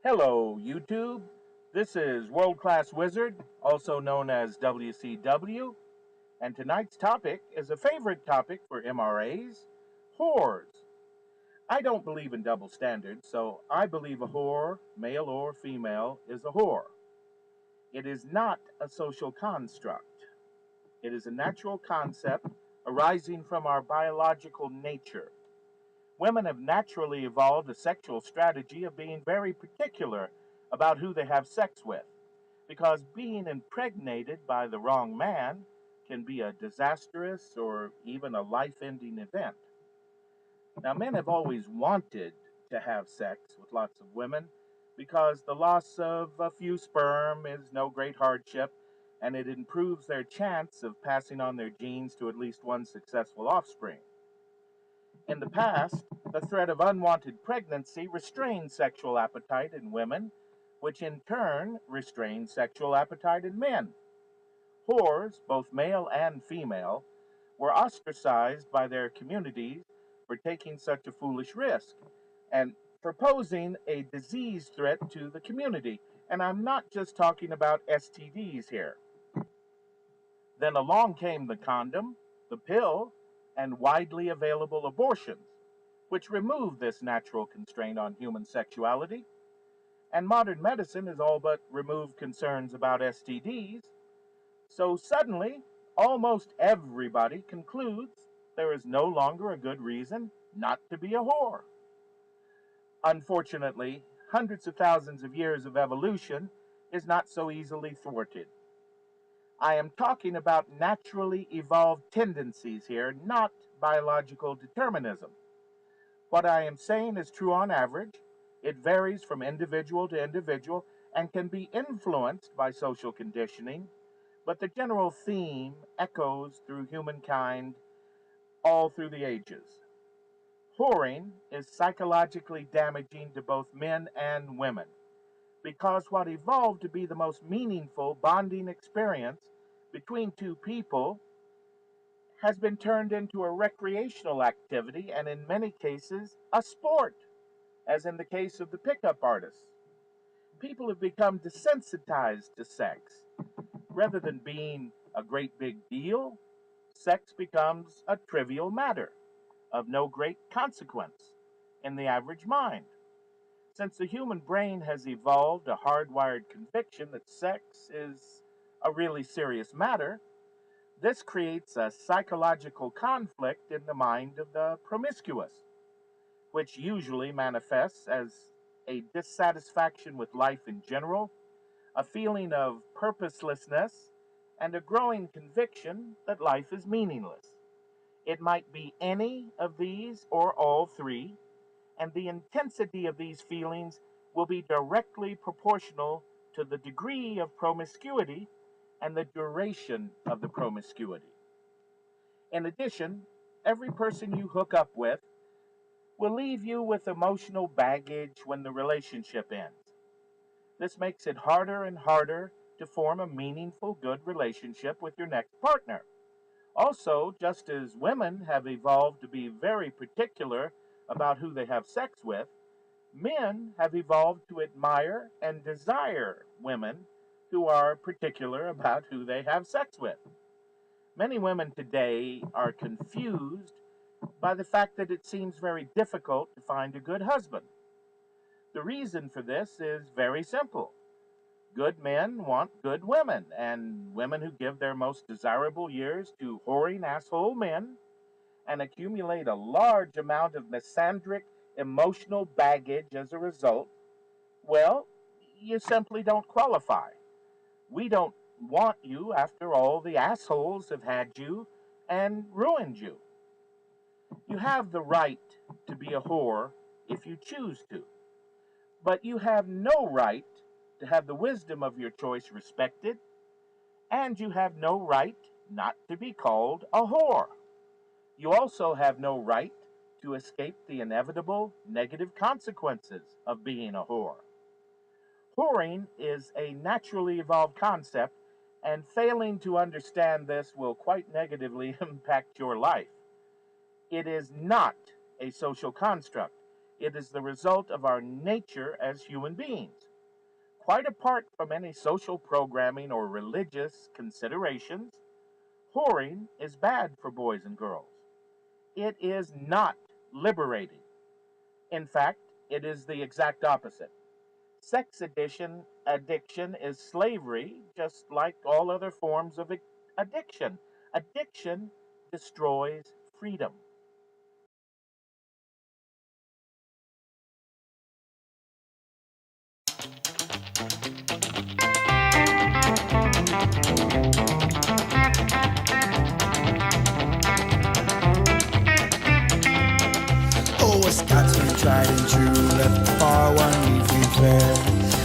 Hello, YouTube. This is World Class Wizard, also known as WCW, and tonight's topic is a favorite topic for MRAs: whores. I don't believe in double standards, so I believe a whore, male or female, is a whore. It is not a social construct, it is a natural concept arising from our biological nature. Women have naturally evolved a sexual strategy of being very particular about who they have sex with, because being impregnated by the wrong man can be a disastrous or even a life ending event. Now, men have always wanted to have sex with lots of women because the loss of a few sperm is no great hardship and it improves their chance of passing on their genes to at least one successful offspring. In the past, the threat of unwanted pregnancy restrained sexual appetite in women, which in turn restrained sexual appetite in men. Whores, both male and female, were ostracized by their communities for taking such a foolish risk and for posing a disease threat to the community. And I'm not just talking about STDs here. Then along came the condom, the pill, and widely available abortions, which removed this natural constraint on human sexuality. And modern medicine has all but removed concerns about STDs. So suddenly, almost everybody concludes there is no longer a good reason not to be a whore. Unfortunately, hundreds of thousands of years of evolution is not so easily thwarted. I am talking about naturally evolved tendencies here, not biological determinism. What I am saying is true on average. It varies from individual to individual and can be influenced by social conditioning, but the general theme echoes through humankind all through the ages. Whoring is psychologically damaging to both men and women because what evolved to be the most meaningful bonding experience between two people has been turned into a recreational activity and, in many cases, a sport, as in the case of the pickup artists. People have become desensitized to sex. Rather than being a great big deal, sex becomes a trivial matter of no great consequence in the average mind. Since the human brain has evolved a hardwired conviction that sex is a really serious matter, this creates a psychological conflict in the mind of the promiscuous, which usually manifests as a dissatisfaction with life in general, a feeling of purposelessness, and a growing conviction that life is meaningless. It might be any of these or all three, and the intensity of these feelings will be directly proportional to the degree of promiscuity and the duration of the promiscuity. In addition, every person you hook up with will leave you with emotional baggage when the relationship ends. This makes it harder and harder to form a meaningful, good relationship with your next partner. Also, just as women have evolved to be very particular about who they have sex with, men have evolved to admire and desire women who are particular about who they have sex with. Many women today are confused by the fact that it seems very difficult to find a good husband. The reason for this is very simple. Good men want good women, and women who give their most desirable years to whoring asshole men and accumulate a large amount of misandric emotional baggage as a result, well, you simply don't qualify. We don't want you after all the assholes have had you and ruined you. You have the right to be a whore if you choose to, but you have no right to have the wisdom of your choice respected, and you have no right not to be called a whore. You also have no right to escape the inevitable negative consequences of being a whore. Whoring is a naturally evolved concept, and failing to understand this will quite negatively impact your life. It is not a social construct. It is the result of our nature as human beings. Quite apart from any social programming or religious considerations, whoring is bad for boys and girls. It is not liberating. In fact, it is the exact opposite. Sex addiction is slavery, just like all other forms of addiction. Addiction destroys freedom. Oh, a Scotsman tried and true, left far one leafy fair.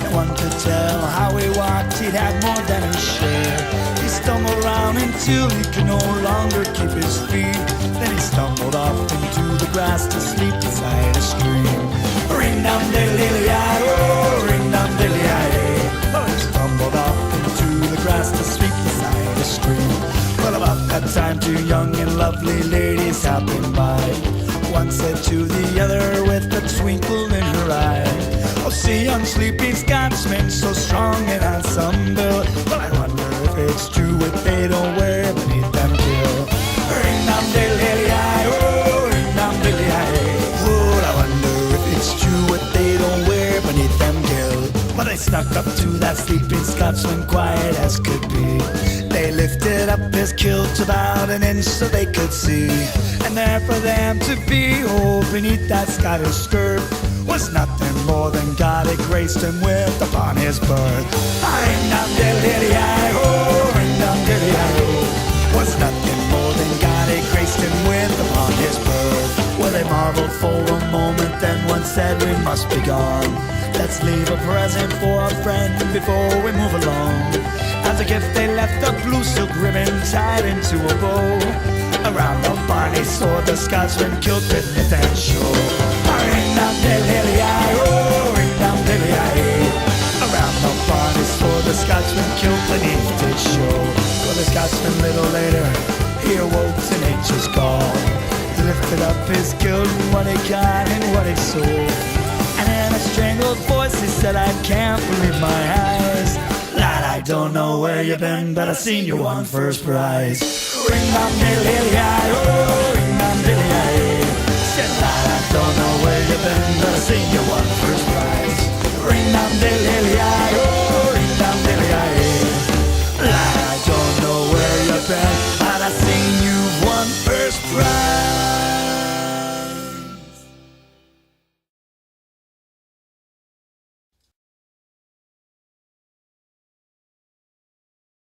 And one could tell how he walked, he'd had more than his share. He stumbled around until he could no longer keep his feet. Then he stumbled off into the grass to sleep beside a stream. Ring dum diddly oh, ring dum diddly oh. He stumbled off into the grass to sleep beside a stream. Well, about that time, two young and lovely ladies happened by. One said to the other with a twinkle in her eye, oh, see, young sleepy Scotsman, so strong and handsome built. Well, I wonder if it's true what they don't wear beneath them kill. Ring dum diddly oh, ring dum diddly oh. I wonder if it's true what they don't wear beneath them kill. Well, they snuck up to that sleeping Scotsman, quiet as could be. They lifted up his kilt about an inch so they could see. And there for them to be, oh, beneath that Scottish skirt, was nothing more than God had graced him with upon his birth. Ring dum diddly oh, ring dum diddly oh. Was nothing more than God had graced him with upon his birth. Well, they marveled for a moment, then one said, we must be gone. Let's leave a present for a friend before we move along. As a gift they left a blue silk ribbon tied into a bow. Around the barney sword the Scotsman kilt beneath and show. Ring dum diddly oh, ring dum diddly Around the barney sword the Scotsman kilt beneath did show. Well, the Scotsman little later, he awoke to nature's call. He lifted up his kilt and what he got and what he sold. And in a strangled voice he said, I can't believe my eyes. Lad, I don't know where you've been, but I seen you won first prize. Ring dum diddly oh, ring dum diddly Said, lad, I don't know where you've